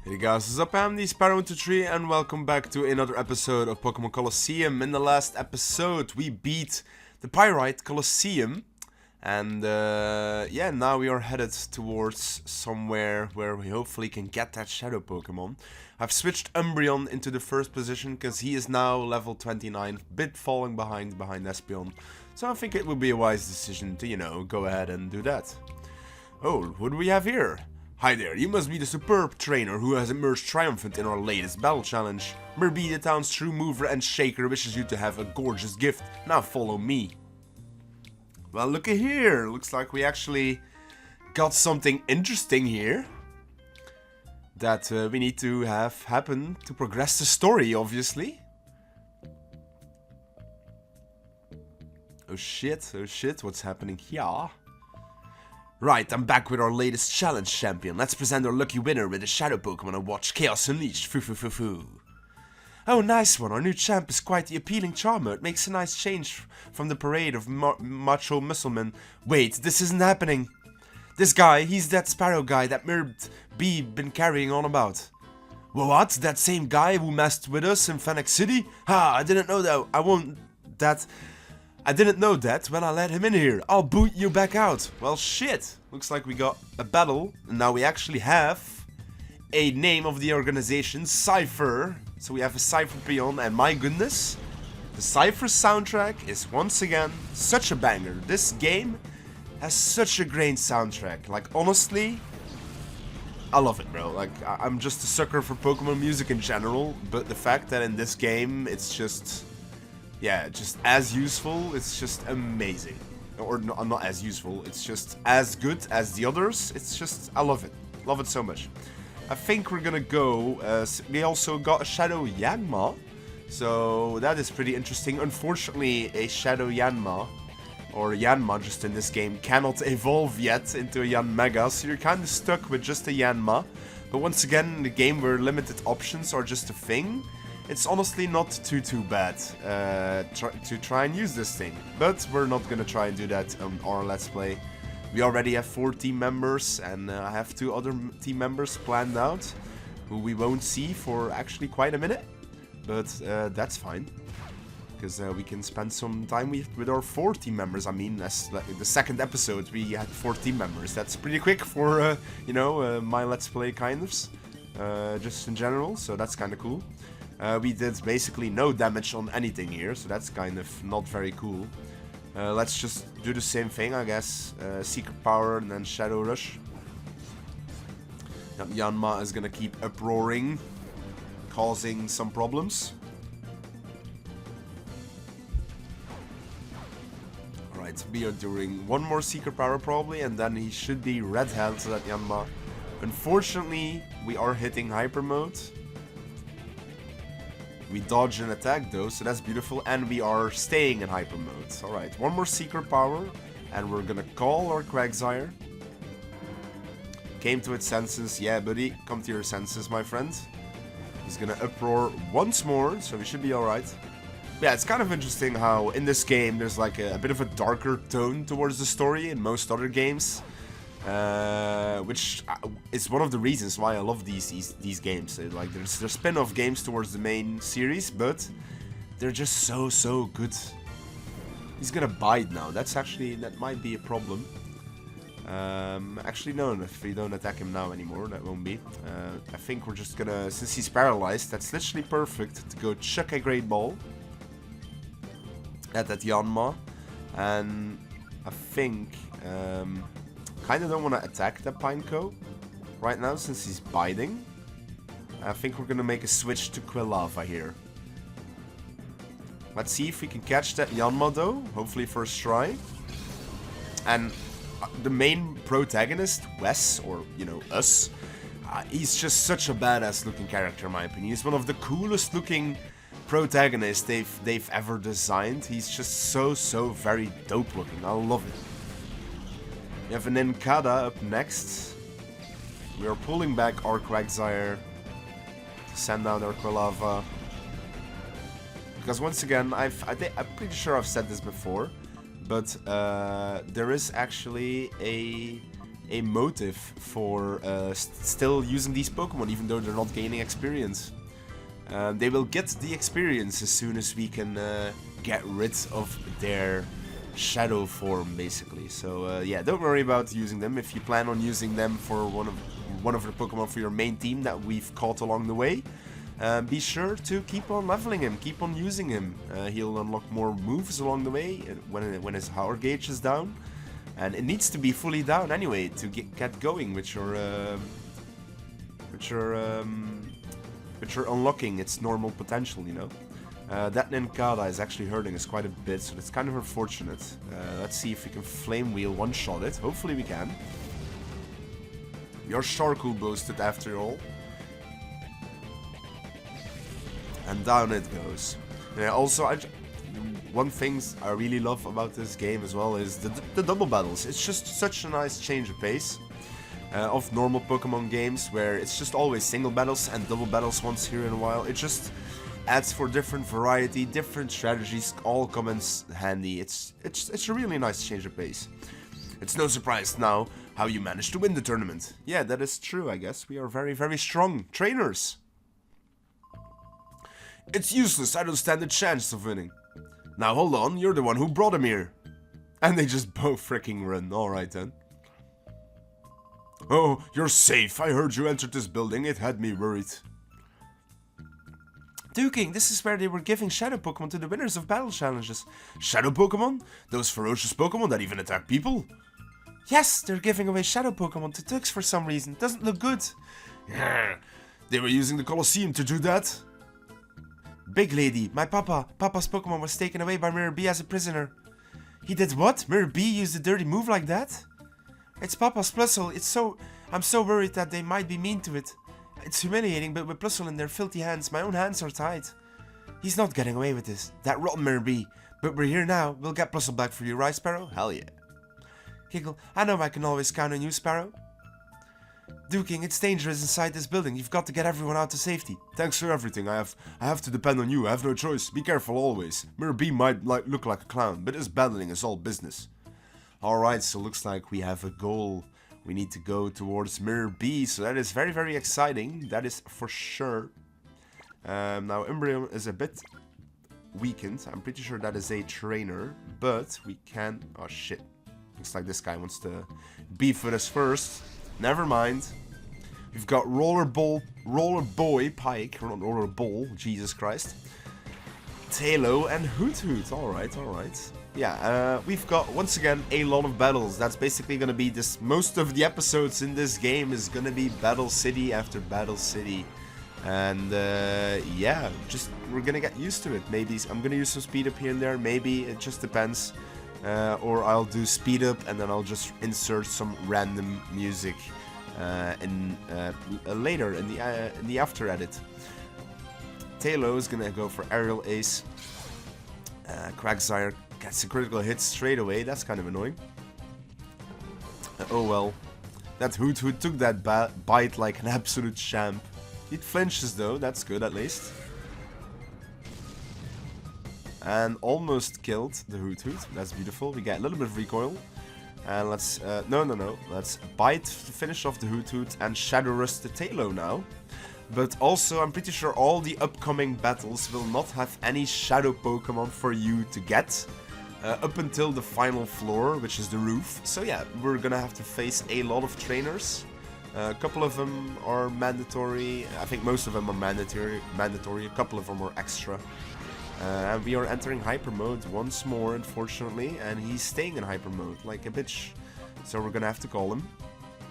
Hey guys, what's up? I'm the Sparrow123 and welcome back to another episode of Pokémon Colosseum. In the last episode we beat the Pyrite Colosseum and yeah, now we are headed towards somewhere where we hopefully can get that Shadow Pokemon. I've switched Umbreon into the first position because he is now level 29, a bit falling behind Espeon. So I think it would be a wise decision to, go ahead and do that. Oh, what do we have here? Hi there, you must be the superb trainer who has emerged triumphant in our latest battle challenge. Merby, the town's true mover and shaker, wishes you to have a gorgeous gift. Now follow me. Well, looky here. Looks like we actually got something interesting here that we need to have happen to progress the story, obviously. Oh shit, what's happening here? Right, I'm back with our latest challenge champion. Let's present our lucky winner with a Shadow Pokemon and watch Chaos Unleashed. Foo foo foo foo. Oh, nice one. Our new champ is quite the appealing charmer. It makes a nice change from the parade of macho musclemen. Wait, this isn't happening. This guy, he's that Sparrow guy that Merby been carrying on about. What? That same guy who messed with us in Phoenix City? Ha, I didn't know that. I didn't know that when I let him in here. I'll boot you back out. Well, shit. Looks like we got a battle. And now we actually have a name of the organization, Cypher. So we have a Cypher peon. And my goodness, the Cypher soundtrack is once again such a banger. This game has such a great soundtrack. Like, honestly, I love it, bro. Like, I'm just a sucker for Pokemon music in general. But the fact that in this game, it's just... yeah, just as useful, it's just amazing. Or not as useful, it's just as good as the others. It's just, I love it. Love it so much. I think we're gonna go, we also got a Shadow Yanma. So that is pretty interesting. Unfortunately, a Shadow Yanma, or Yanma just in this game, cannot evolve yet into a Yanmega. So you're kind of stuck with just a Yanma. But once again, in the game where limited options are just a thing, it's honestly not too bad to try and use this thing. But we're not gonna try and do that on our Let's Play. We already have 4 team members and I have 2 other team members planned out who we won't see for actually quite a minute. But that's fine. Because we can spend some time with our 4 team members. I mean, as the second episode we had 4 team members. That's pretty quick for, my Let's Play kind of. Just in general, so that's kind of cool. We did basically no damage on anything here, so that's kind of not very cool. Let's just do the same thing, I guess. Secret Power and then Shadow Rush. That Yanma is gonna keep uproaring, causing some problems. Alright, we are doing one more Secret Power probably, and then he should be red-held to that Yanma. Unfortunately, we are hitting Hyper Mode. We dodge an attack though, so that's beautiful, and we are staying in Hyper Mode. Alright, one more Secret Power, and we're gonna call our Quagsire. Came to its senses. Yeah, buddy, come to your senses, my friend. He's gonna uproar once more, so we should be alright. Yeah, it's kind of interesting how in this game there's like a bit of a darker tone towards the story in most other games. Which is one of the reasons why I love these games. Like they're spin-off games towards the main series, but they're just so good. He's gonna bite now. That might be a problem. Actually no, if we don't attack him now anymore, that won't be. I think we're just gonna, since he's paralyzed, that's literally perfect to go chuck a Great Ball at that Yanma, and I think kind of don't want to attack that Pineco right now since he's biting. I think we're gonna make a switch to Quilava here. Let's see if we can catch that Yanma though, hopefully first try. And the main protagonist, Wes, or us, he's just such a badass looking character in my opinion. He's one of the coolest looking protagonists they've ever designed. He's just so very dope looking. I love it. We have an Nincada up next. We are pulling back our Quagsire to send out our Quilava. Because once again, I'm pretty sure I've said this before, but there is actually a a motive for still using these Pokemon, even though they're not gaining experience. They will get the experience as soon as we can get rid of their shadow form, basically. So yeah, don't worry about using them. If you plan on using them for one of the Pokemon for your main team that we've caught along the way, be sure to keep on leveling him, keep on using him. He'll unlock more moves along the way when his power gauge is down. And it needs to be fully down anyway to get going with your unlocking its normal potential, you know. That Nincada is actually hurting us quite a bit, so it's kind of unfortunate. Let's see if we can Flame Wheel one-shot it. Hopefully we can. Your Sharku boasted after all. And down it goes. Yeah, also, one thing I really love about this game as well is the double battles. It's just such a nice change of pace of normal Pokemon games, where it's just always single battles and double battles once here in a while. It just adds for different variety, different strategies, all come in handy. It's a really nice change of pace. It's no surprise now how you managed to win the tournament. Yeah, that is true, I guess. We are very, very strong trainers. It's useless, I don't stand a chance of winning. Now hold on, you're the one who brought him here. And they just both freaking run, alright then. Oh, you're safe, I heard you entered this building, it had me worried. Duking, this is where they were giving Shadow Pokemon to the winners of battle challenges. Shadow Pokemon? Those ferocious Pokemon that even attack people? Yes, they're giving away Shadow Pokemon to Tux for some reason, doesn't look good. Yeah, they were using the Colosseum to do that. Big lady, my Papa's Pokemon was taken away by Mirror B as a prisoner. He did what? Mirror B used a dirty move like that? It's Papa's Plusle, I'm so worried that they might be mean to it. It's humiliating, but with Plusle in their filthy hands, my own hands are tied. He's not getting away with this, that rotten Mirror B. But we're here now, we'll get Plusle back for you, right Sparrow? Hell yeah. Giggle, I know I can always count on you, Sparrow. Duking, it's dangerous inside this building. You've got to get everyone out to safety. Thanks for everything. I have to depend on you. I have no choice. Be careful always. Mirror B might look like a clown, but his battling is all business. Alright, so looks like we have a goal. We need to go towards Mirror B, so that is very, very exciting. That is for sure. Now, Umbreon is a bit weakened. I'm pretty sure that is a trainer, but we can... Oh, shit. Looks like this guy wants to beef with us first. Never mind. We've got Roller Boy Pike, or not Roller Ball, Jesus Christ. Tailo and Hoot Hoot. Alright, alright. Yeah, we've got, once again, a lot of battles. That's basically gonna be this. Most of the episodes in this game is gonna be Battle City after Battle City. And, yeah, just, we're gonna get used to it. Maybe I'm gonna use some speed up here and there. Maybe, it just depends. Or I'll do speed up and then I'll just insert some random music later in the after edit. Tailo is gonna go for Aerial Ace. Quagsire gets a critical hit straight away. That's kind of annoying. Oh well. That Hoot Hoot took that bite like an absolute champ. It flinches though. That's good at least. And almost killed the Hoot Hoot. That's beautiful. We get a little bit of recoil. And let's... No. Let's bite to finish off the Hoot Hoot and Shadow Rust the Tailo now. But also, I'm pretty sure all the upcoming battles will not have any Shadow Pokemon for you to get. Up until the final floor, which is the roof. So yeah, we're gonna have to face a lot of trainers. A couple of them are mandatory. I think most of them are mandatory. A couple of them are extra. And we are entering hyper mode once more, unfortunately, and he's staying in hyper mode like a bitch. So we're gonna have to call him.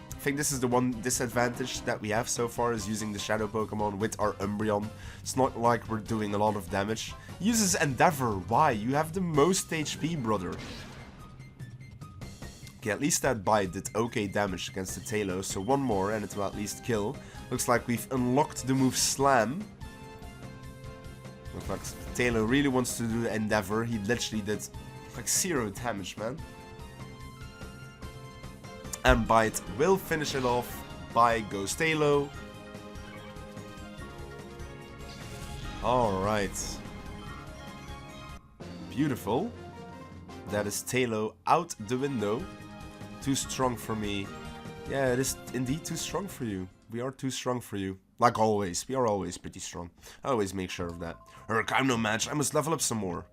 I think this is the one disadvantage that we have so far, is using the Shadow Pokemon with our Umbreon. It's not like we're doing a lot of damage. Uses Endeavor. Why? You have the most HP, brother. Okay, at least that bite did okay damage against the Tailo, so one more and it will at least kill. Looks like we've unlocked the move Slam. Looks like Tailo really wants to do the Endeavor. He literally did like 0 damage, man. And Bite will finish it off. By goes Tailo. Alright. Beautiful. That is Tailo out the window. Too strong for me. Yeah, it is indeed too strong for you. We are too strong for you. Like always, we are always pretty strong. I always make sure of that. Urk, I'm no match, I must level up some more.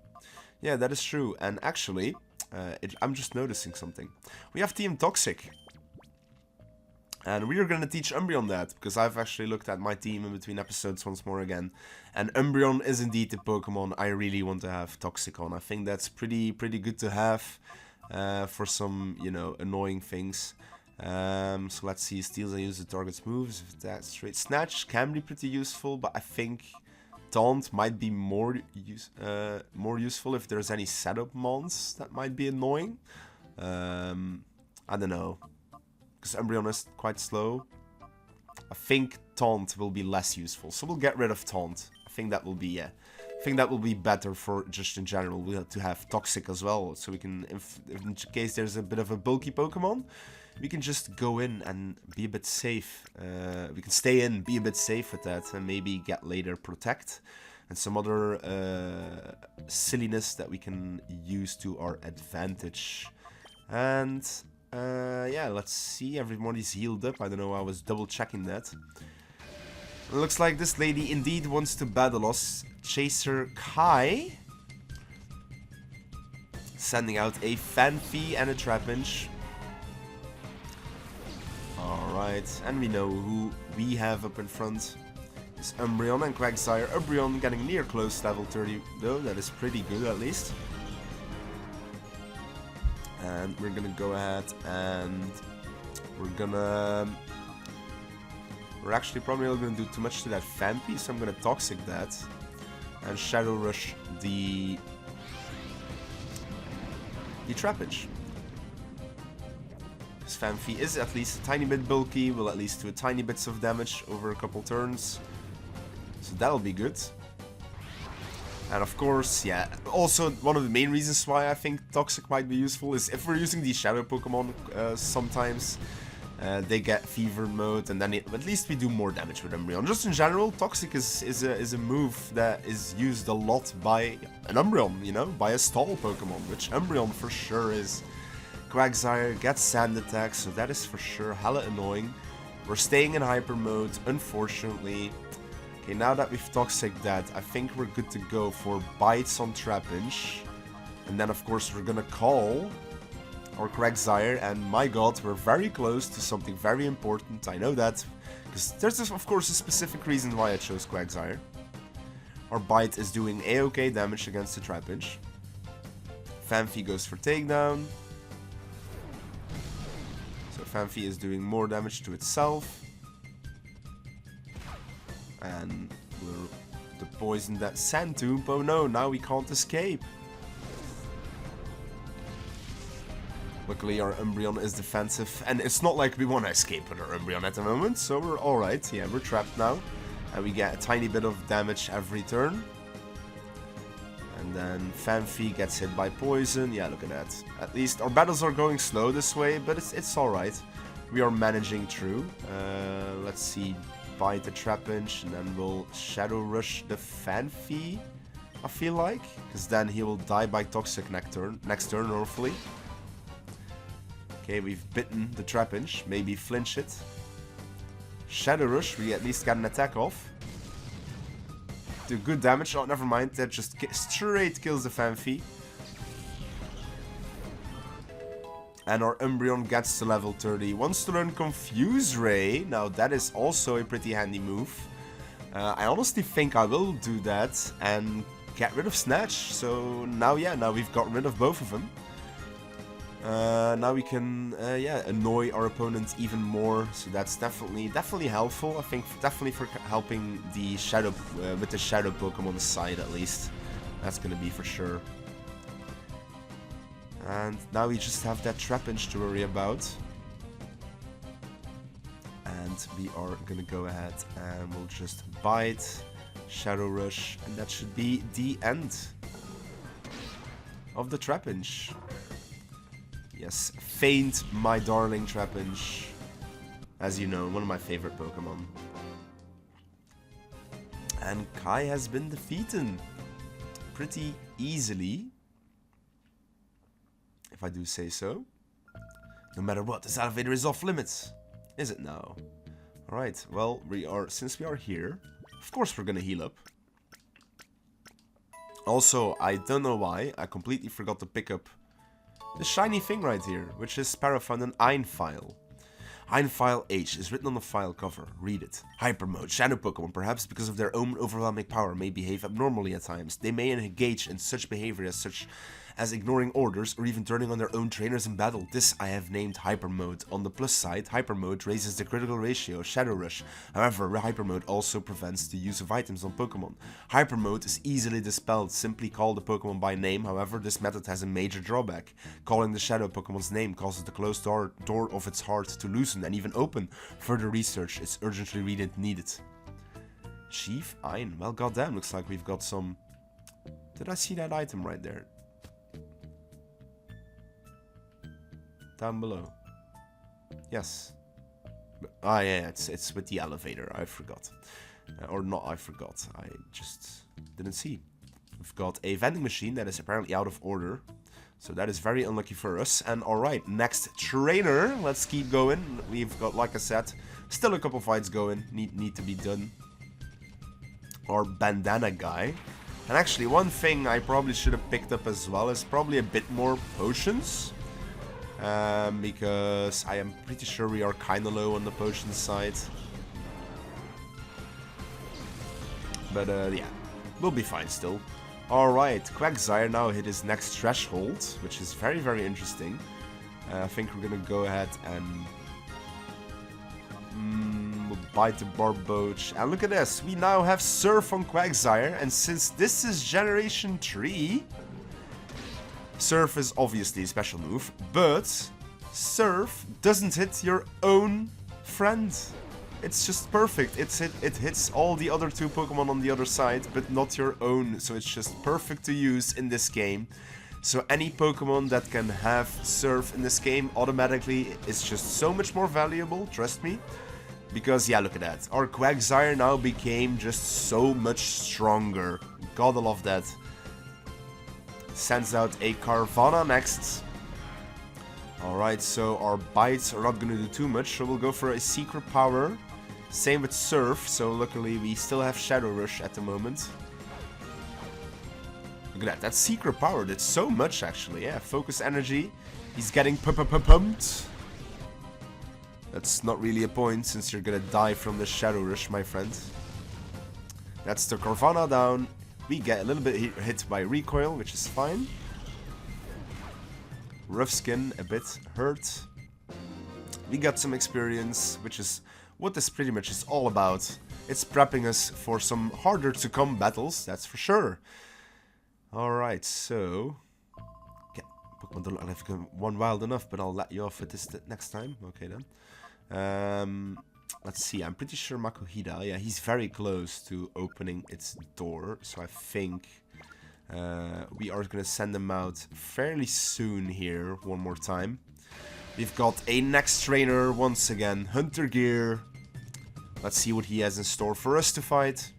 Yeah, that is true. And actually, I'm just noticing something. We have Team Toxic. And we are going to teach Umbreon that, because I've actually looked at my team in between episodes once more again. And Umbreon is indeed the Pokemon I really want to have Toxic on. I think that's pretty good to have for some, you know, annoying things. So let's see, steals and use the target's moves. If that's straight. Snatch can be pretty useful, but I think Taunt might be more useful if there's any setup mons that might be annoying. I don't know. Because Umbreon is quite slow. I think Taunt will be less useful, so we'll get rid of Taunt. I think that will be, yeah. I think that will be better for just in general. We have to have Toxic as well, so we can, if in case there's a bit of a bulky Pokemon, we can just go in and be a bit safe. We can stay in, be a bit safe with that, and maybe get later Protect and some other silliness that we can use to our advantage. And yeah, let's see. Everybody's healed up. I don't know. I was double checking that. It looks like this lady indeed wants to battle us. Chaser Kai. Sending out a Fanpy and a Trapinch. Alright, and we know who we have up in front. It's Umbreon and Quagsire. Umbreon getting near close to level 30 though. That is pretty good at least. And we're gonna go ahead and we're actually probably not gonna do too much to that Fanpy, so I'm gonna Toxic that and Shadow Rush the Trapinch. This Fanpy is at least a tiny bit bulky, will at least do a tiny bits of damage over a couple turns, so that'll be good. And of course, yeah, also one of the main reasons why I think Toxic might be useful is if we're using these Shadow Pokemon sometimes, they get Fever mode, and then at least we do more damage with Umbreon. Just in general, Toxic is a move that is used a lot by an Umbreon, you know, by a stall Pokemon, which Umbreon for sure is. Quagsire gets Sand Attack, so that is for sure hella annoying. We're staying in Hyper mode, unfortunately. Okay, now that we've Toxic that, I think we're good to go for Bites on Trapinch. And then of course we're gonna call our Quagsire, and my god, we're very close to something very important, I know that. Because there's of course a specific reason why I chose Quagsire. Our Bite is doing a-okay damage against the Trapinch. Fanpy goes for Takedown. So Fanpy is doing more damage to itself. And we'll poison that Sand Tomb. Oh no, now we can't escape. Luckily our Umbreon is defensive, and it's not like we want to escape with our Umbreon at the moment, so we're alright. Yeah, we're trapped now. And we get a tiny bit of damage every turn. And then Fanpy gets hit by poison. Yeah, look at that. At least our battles are going slow this way, but it's alright. We are managing through. Let's see. Bite the Trapinch, and then we'll Shadow Rush the Fanpy, I feel like. Because then he will die by Toxic next turn, hopefully. Okay, we've bitten the Trapinch. Maybe flinch it. Shadow Rush, we at least got an attack off. Do good damage. Oh, never mind. That just straight kills the Fanpy. And our Umbreon gets to level 30. Wants to learn Confuse Ray. Now that is also a pretty handy move. I honestly think I will do that and get rid of Snatch. So now, yeah, now we've gotten rid of both of them. Now we can, yeah, annoy our opponent even more. So that's definitely helpful. I think definitely for helping the Shadow, with the Shadow Pokemon side at least. That's gonna be for sure. And now we just have that Trapinch to worry about. And we are gonna go ahead and we'll just Bite, Shadow Rush, and that should be the end of the Trapinch. Yes, Faint, my darling Trapinch. As you know, one of my favorite Pokemon. And Kai has been defeated pretty easily, if I do say so. No matter what, this elevator is off limits. Is it now? Alright, well, since we are here, of course we're gonna heal up. Also, I don't know why, I completely forgot to pick up the shiny thing right here, which is Paraffin and Einfile. Einfile H is written on the file cover. Read it. Hyper mode. Shadow Pokemon, perhaps because of their own overwhelming power, may behave abnormally at times. They may engage in such behavior as ignoring orders or even turning on their own trainers in battle. This I have named Hyper Mode. On the plus side, Hyper Mode raises the critical ratio of Shadow Rush. However, Hyper Mode also prevents the use of items on Pokemon. Hyper Mode is easily dispelled. Simply call the Pokemon by name. However, this method has a major drawback. Calling the Shadow Pokemon's name causes the closed door of its heart to loosen and even open. Further research is urgently needed. Chief Ein. Well, goddamn, looks like we've got some... Did I see that item right there? Down below. Yes. Ah, yeah, it's with the elevator. I forgot. Or not, I forgot. I just didn't see. We've got a vending machine that is apparently out of order. So that is very unlucky for us. And alright, next trainer. Let's keep going. We've got, like I said, still a couple fights going. Need to be done. Our bandana guy. And actually, one thing I probably should have picked up as well is probably a bit more potions. Because I am pretty sure we are kind of low on the potion side. But yeah, we'll be fine still. Alright, Quagsire now hit his next threshold, which is very, very interesting. I think we're gonna go ahead and we'll bite the Barboach. And look at this, we now have Surf on Quagsire, and since this is Generation 3... Surf is obviously a special move, but Surf doesn't hit your own friend. It's just perfect. It hits all the other two Pokemon on the other side, but not your own. So it's just perfect to use in this game. So any Pokemon that can have Surf in this game automatically is just so much more valuable, trust me. Because, yeah, look at that. Our Quagsire now became just so much stronger. Gotta love that. Sends out a Carvanha next. Alright, so our bites are not going to do too much, so we'll go for a Secret Power. Same with Surf, so luckily we still have Shadow Rush at the moment. Look at that, that Secret Power did so much actually, yeah. Focus Energy, he's getting pumped. That's not really a point since you're gonna die from the Shadow Rush, my friend. That's the Carvanha down. We get a little bit hit by recoil, which is fine. Rough Skin, a bit hurt. We got some experience, which is what this pretty much is all about. It's prepping us for some harder to come battles, that's for sure. Alright, so... Yeah, Pokemon don't look like one wild enough, but I'll let you off with this next time. Okay then. Let's see, I'm pretty sure Makuhita, yeah, he's very close to opening its door. So I think we are going to send him out fairly soon here, one more time. We've got a next trainer once again, Hunter Gear. Let's see what he has in store for us to fight.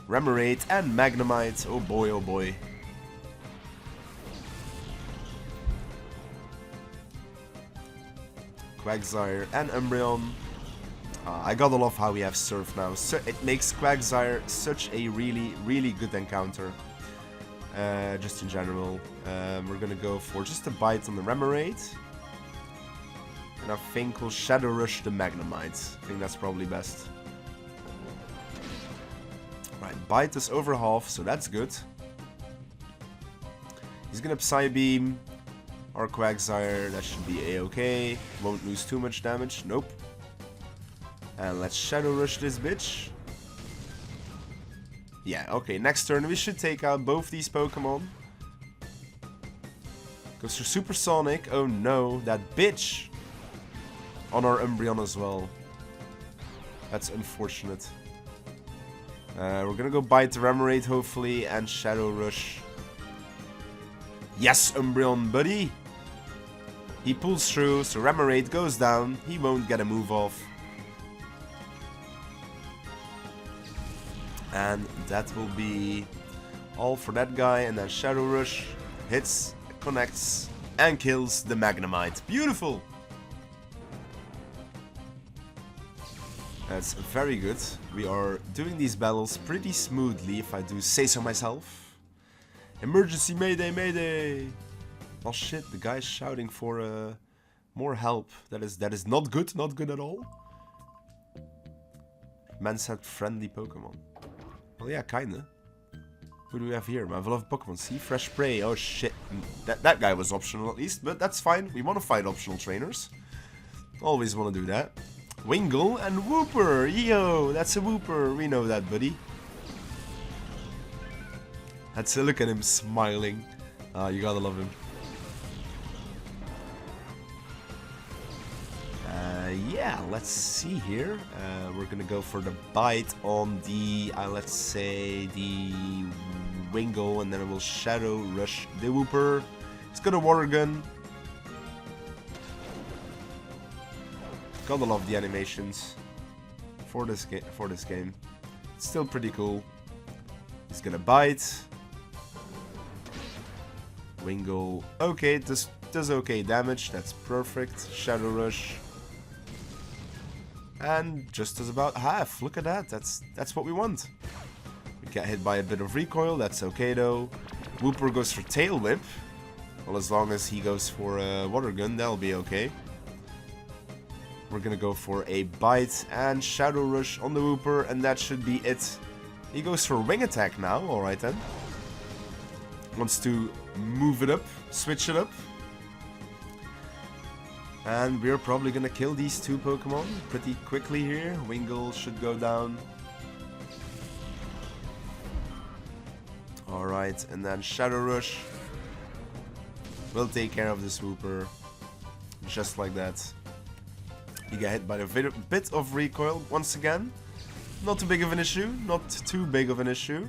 Remoraid and Magnemite, oh boy, oh boy. Quagsire and Umbreon. I gotta love how we have Surf now. So it makes Quagsire such a really, really good encounter. Just in general. We're gonna go for just a bite on the Remoraid. And I think we'll Shadow Rush the Magnemite. I think that's probably best. Right, bite is over half, so that's good. He's gonna Psy Beam. Our Quagsire, that should be a-okay. Won't lose too much damage, nope. And let's Shadow Rush this bitch. Yeah, okay, next turn we should take out both these Pokemon. Goes for Supersonic. Oh no, that bitch! On our Umbreon as well. That's unfortunate. We're gonna go bite the Remoraid hopefully and Shadow Rush. Yes, Umbreon buddy! He pulls through, so Remoraid goes down. He won't get a move off. And that will be all for that guy. And then Shadow Rush hits, connects, and kills the Magnemite. Beautiful! That's very good. We are doing these battles pretty smoothly, if I do say so myself. Emergency mayday, mayday! Oh shit, the guy's shouting for more help. That is not good at all. Man said friendly Pokemon. Well, yeah, kinda. Who do we have here? My beloved Pokemon. See, fresh prey. Oh shit, that guy was optional at least, but that's fine. We want to fight optional trainers. Always want to do that. Wingull and Wooper. Yo, that's a Wooper. We know that, buddy. Let's look at him smiling. You gotta love him. Yeah, let's see here. We're gonna go for the bite on the, let's say, the Wingull, and then we'll Shadow Rush the Wooper. It's got a Water Gun. Gotta love the animations for this game. It's still pretty cool. He's gonna bite. Wingull. Okay, this does okay damage. That's perfect. Shadow Rush. And just as about half. Look at that. That's what we want. We get hit by a bit of recoil. That's okay though. Wooper goes for Tail Whip. Well, as long as he goes for a Water Gun, that'll be okay. We're gonna go for a bite and Shadow Rush on the Wooper, and that should be it. He goes for Wing Attack now. Alright then. Wants to move it up, switch it up. And we're probably gonna kill these two Pokemon pretty quickly here. Wingull should go down. Alright, and then Shadow Rush. We'll take care of this Wooper. Just like that. You get hit by a bit of recoil once again. Not too big of an issue. Not too big of an issue.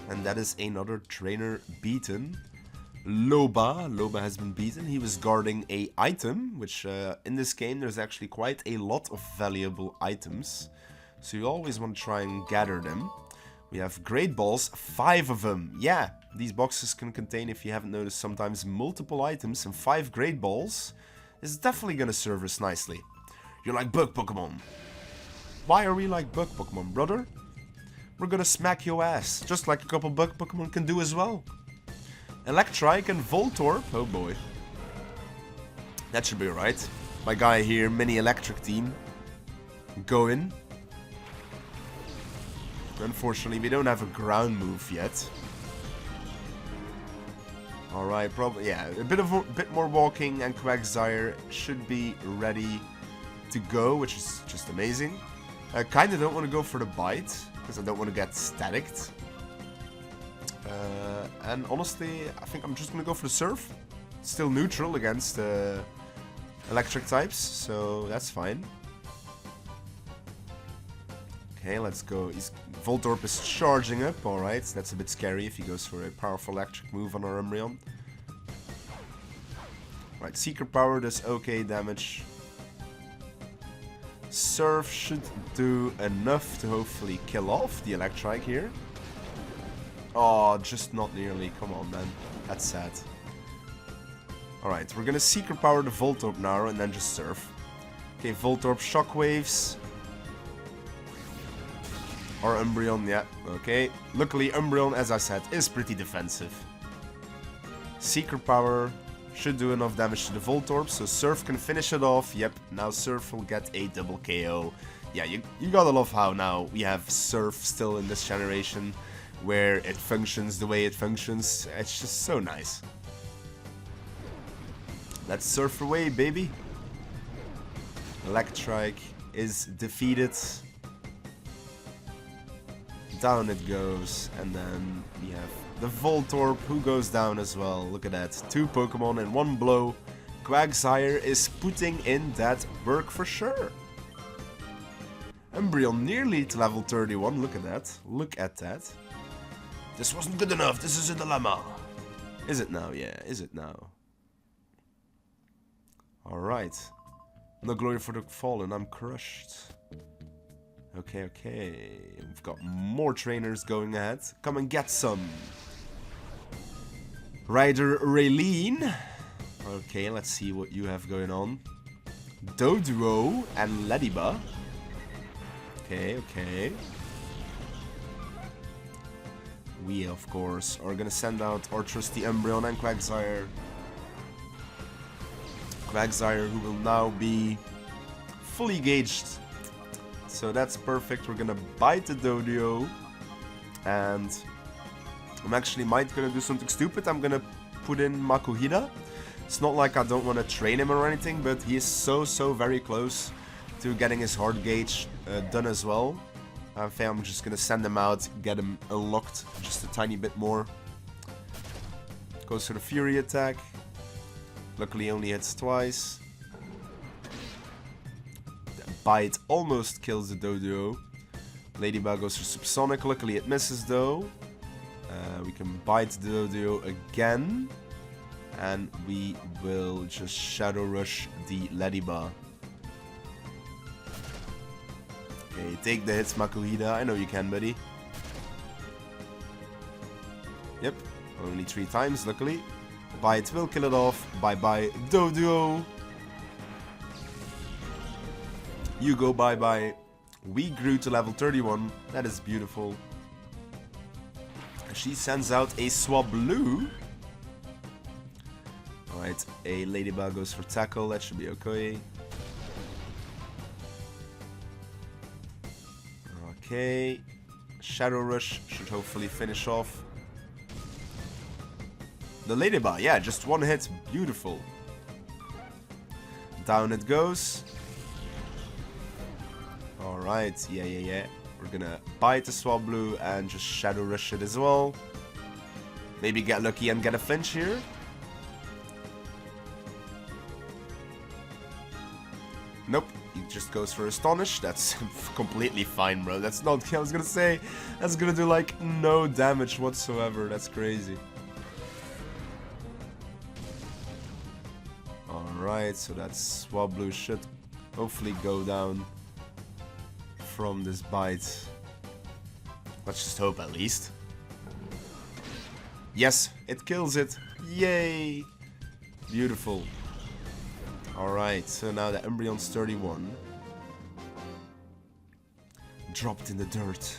And that is another trainer beaten. Loba has been beaten. He was guarding a item, which in this game there's actually quite a lot of valuable items. So you always want to try and gather them. We have Great Balls, 5 of them. Yeah, these boxes can contain, if you haven't noticed, sometimes multiple items, and 5 Great Balls is definitely gonna serve us nicely. You're like bug Pokemon. Why are we like bug Pokemon, brother? We're gonna smack your ass, just like a couple bug Pokemon can do as well. Electrike and Voltorb. Oh boy. That should be alright. My guy here, mini electric team. Go in. Unfortunately, we don't have a ground move yet. Alright, probably, yeah, a bit more walking and Quagsire should be ready to go, which is just amazing. I kinda don't want to go for the bite, because I don't want to get staticked. And honestly, I think I'm just gonna go for the Surf. Still neutral against electric types, so that's fine. Okay, let's go. Voltorb is charging up, alright. That's a bit scary if he goes for a powerful electric move on our Umbreon. Right, Secret Power does okay damage. Surf should do enough to hopefully kill off the Electrike here. Oh, just not nearly. Come on, man. That's sad. Alright, we're gonna Secret Power the Voltorb now and then just Surf. Okay, Voltorb Shockwaves. Or Umbreon, yeah, okay. Luckily, Umbreon, as I said, is pretty defensive. Secret Power should do enough damage to the Voltorb, so Surf can finish it off. Yep, now Surf will get a double KO. Yeah, you gotta love how now we have Surf still in this generation, where it functions the way it functions. It's just so nice. Let's Surf away, baby. Electrike is defeated. Down it goes, and then we have the Voltorb, who goes down as well. Look at that. 2 Pokemon in 1 blow. Quagsire is putting in that work for sure. Umbreon nearly to level 31. Look at that. Look at that. This wasn't good enough. This is a dilemma. Is it now? Yeah, is it now? Alright. No glory for the fallen. I'm crushed. Okay, okay. We've got more trainers going ahead. Come and get some. Rider Raylene. Okay, let's see what you have going on. Doduo and Ladybug. Okay, okay. We, of course, are gonna send out our trusty Umbreon and Quagsire. Quagsire, who will now be fully gauged. So that's perfect. We're gonna bite the Doduo. And I'm actually gonna do something stupid. I'm gonna put in Makuhita. It's not like I don't want to train him or anything, but he is so very close to getting his hard gauge done as well. I think I'm just gonna send him out, get him unlocked just a tiny bit more. Goes for the Fury attack. Luckily only hits twice. The bite almost kills the Doduo. Ladybug goes for Subsonic. Luckily it misses though. We can bite the Doduo again. And we will just Shadow Rush the Ladybug. Okay, take the hits, Makuhita. I know you can, buddy. Yep, only 3 times, luckily. Bite will kill it off. Bye-bye, Doduo. You go bye-bye. We grew to level 31. That is beautiful. She sends out a Swablu. Alright, a Ladybug goes for Tackle. That should be okay. Okay. Shadow Rush should hopefully finish off the Ladybug. Yeah, just 1 hit. Beautiful. Down it goes. Alright, yeah. We're gonna bite the Swablu and just Shadow Rush it as well. Maybe get lucky and get a flinch here. Nope, he just goes for Astonish. That's completely fine, bro. That's not, I was gonna say, that's gonna do like no damage whatsoever. That's crazy. Alright, so that Swablu should hopefully go down from this bite. Let's just hope at least. Yes, it kills it. Yay! Beautiful. Alright, so now the Umbreon's 31. Dropped in the dirt.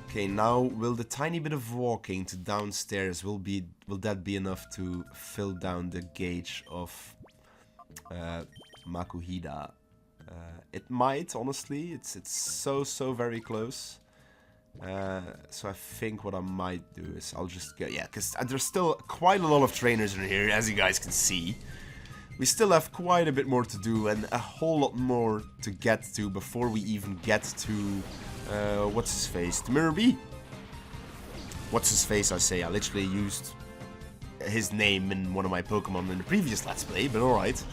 Okay, now will the tiny bit of walking to downstairs, will that be enough to fill down the gauge of Makuhita? It might, honestly. It's so very close. So I think what I might do is I'll just go, yeah, because there's still quite a lot of trainers in here, as you guys can see. We still have quite a bit more to do and a whole lot more to get to before we even get to, what's his face? The Mirror B. What's his face, I say. I literally used his name in one of my Pokemon in the previous Let's Play, but alright.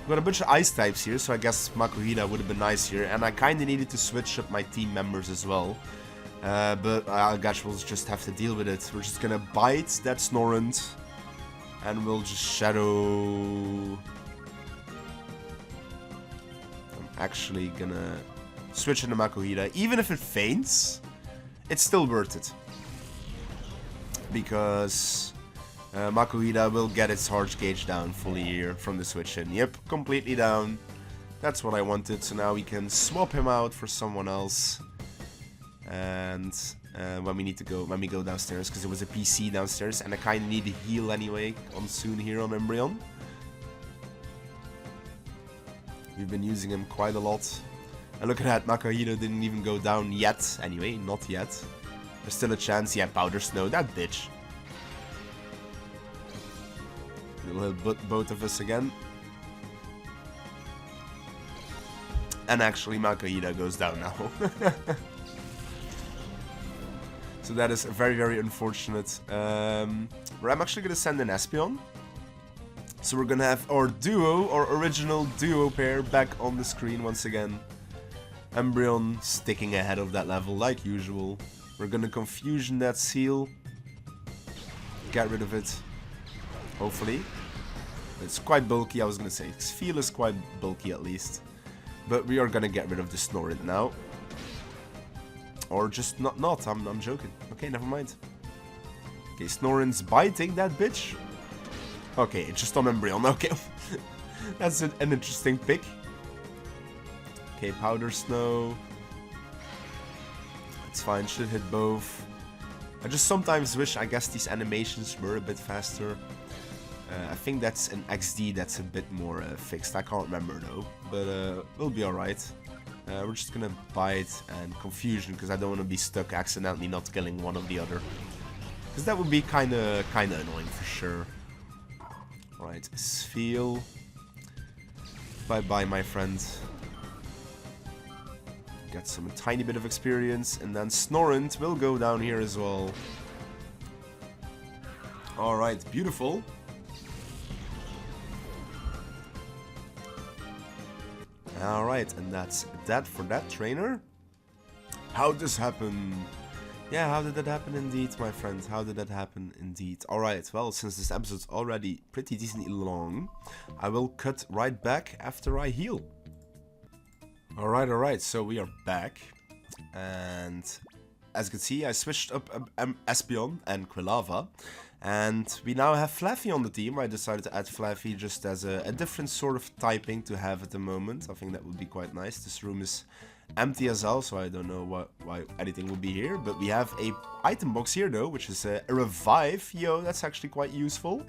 We've got a bunch of ice types here, so I guess Makuhita would have been nice here. And I kinda needed to switch up my team members as well. But I guess we'll just have to deal with it. We're just gonna bite that Snorunt. And we'll just Shadow... I'm actually gonna switch into Makuhita. Even if it faints, it's still worth it. Because Makuhita will get its heart gauge down fully here from the switch in. Yep, completely down. That's what I wanted. So now we can swap him out for someone else. And when we go downstairs, because there was a PC downstairs, and I kind of need to heal anyway on soon here on Umbreon. We've been using him quite a lot. And look at that, Makuhita didn't even go down yet. Anyway, not yet. There's still a chance. Yeah, Powder Snow, that bitch. We'll hit both of us again. And actually, Makuhita goes down now. So that is very unfortunate. I'm actually going to send an Espeon. So we're going to have our duo, our original duo pair, back on the screen once again. Umbreon sticking ahead of that level like usual. We're going to Confusion that Seal. Get rid of it. Hopefully. It's quite bulky, I was going to say. Its feel is quite bulky at least. But we are going to get rid of the Snorunt now. Or just not. I'm joking. Okay, never mind. Okay, Snorunt's biting that bitch. Okay, it's just on Umbreon. Okay. That's an interesting pick. Okay, Powder Snow. It's fine, should hit both. I just sometimes wish, I guess, these animations were a bit faster. I think that's an XD that's a bit more fixed. I can't remember though, but we'll be alright. We're just gonna Bite and Confusion because I don't want to be stuck accidentally not killing one or the other. Because that would be kinda annoying for sure. Alright, Sfeel. Bye-bye, my friend. Get some tiny bit of experience, and then Snorrent will go down here as well. Alright, beautiful. Alright, and that's that for that trainer. How did this happen? Yeah, how did that happen indeed, my friend? How did that happen indeed? Alright, well, since this episode's already pretty decently long, I will cut right back after I heal. Alright, so we are back. And as you can see, I switched up Espeon and Quilava. And we now have Flaffy on the team. I decided to add Flaffy just as a different sort of typing to have at the moment. I think that would be quite nice. This room is empty as well, so I don't know why anything would be here. But we have a item box here though, which is a Revive. Yo, that's actually quite useful.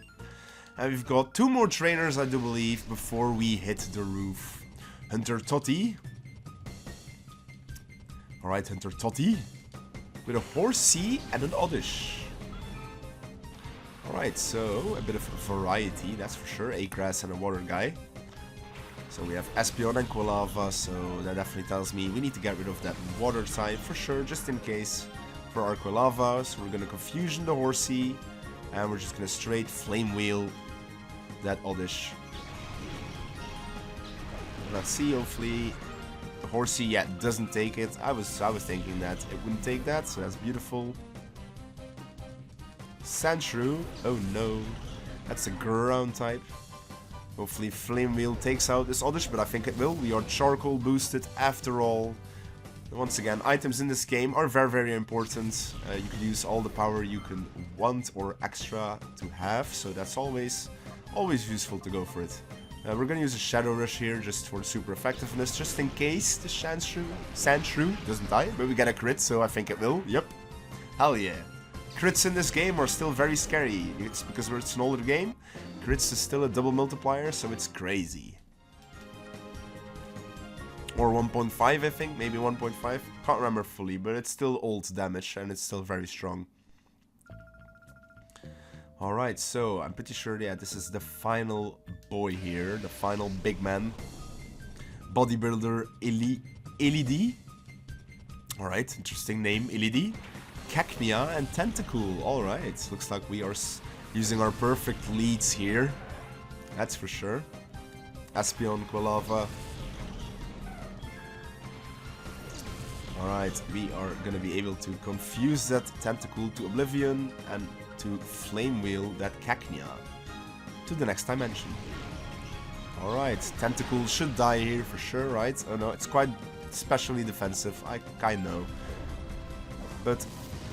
And we've got 2 more trainers, I do believe, before we hit the roof. Hunter Totty. Alright, Hunter Totty. With a Horsey and an Oddish. Alright, so a bit of variety, that's for sure. A grass and a water guy. So we have Espeon and Quilava, so that definitely tells me we need to get rid of that water type for sure, just in case for our Quilava. So we're gonna Confusion the Horsey, and we're just gonna straight Flame Wheel that Oddish. Let's see, hopefully the Horsey, yeah, doesn't take it. I was thinking that it wouldn't take that, so that's beautiful. Sandshrew, oh no, that's a ground type. Hopefully Flame Wheel takes out this Oddish, but I think it will. We are Charcoal boosted after all. Once again, items in this game are very important. You can use all the power you can want or extra to have, so that's always useful to go for it. We're gonna use a Shadow Rush here just for super effectiveness, just in case the Sandshrew doesn't die, but we get a crit, so I think it will. Yep, hell yeah. Crits in this game are still very scary. It's because it's an older game. Crits is still a double multiplier, so it's crazy. Or 1.5, I think, maybe 1.5. Can't remember fully, but it's still old damage and it's still very strong. Alright, so I'm pretty sure, yeah, this is the final boy here, the final big man. Bodybuilder Elidi. Alright, interesting name, Elidi. Cacnea and Tentacool. Alright, looks like we are using our perfect leads here. That's for sure. Espeon, Quilava. Alright, we are gonna be able to confuse that Tentacool to Oblivion and to Flame Wheel that Cacnea to the next dimension. Alright, Tentacool should die here for sure, right? Oh no, it's quite specially defensive, I kinda know. But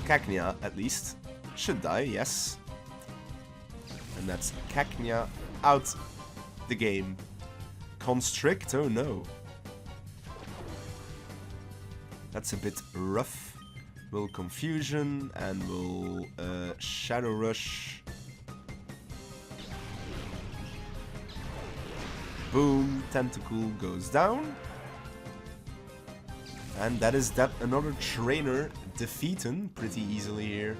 Cacnea, at least, should die, yes. And that's Cacnea out the game. Constrict, oh no. That's a bit rough. We'll Confusion and we'll Shadow Rush. Boom, Tentacool goes down. And that is that another trainer defeated pretty easily here.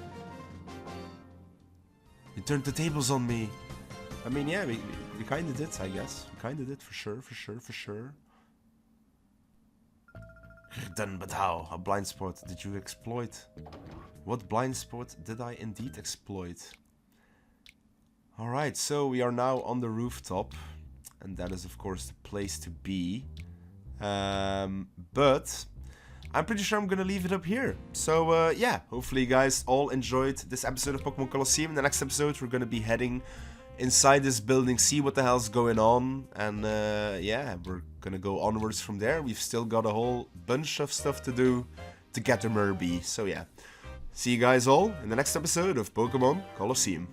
You turned the tables on me. I mean, yeah, we kinda did, I guess. We kinda did, for sure. Then, but how? A blind spot did you exploit? What blind spot did I indeed exploit? Alright, so we are now on the rooftop. And that is, of course, the place to be. But I'm pretty sure I'm gonna leave it up here. So, yeah, hopefully you guys all enjoyed this episode of Pokemon Colosseum. In the next episode, we're gonna be heading inside this building, see what the hell's going on. And, yeah, we're gonna go onwards from there. We've still got a whole bunch of stuff to do to get to Murby. So, yeah, see you guys all in the next episode of Pokemon Colosseum.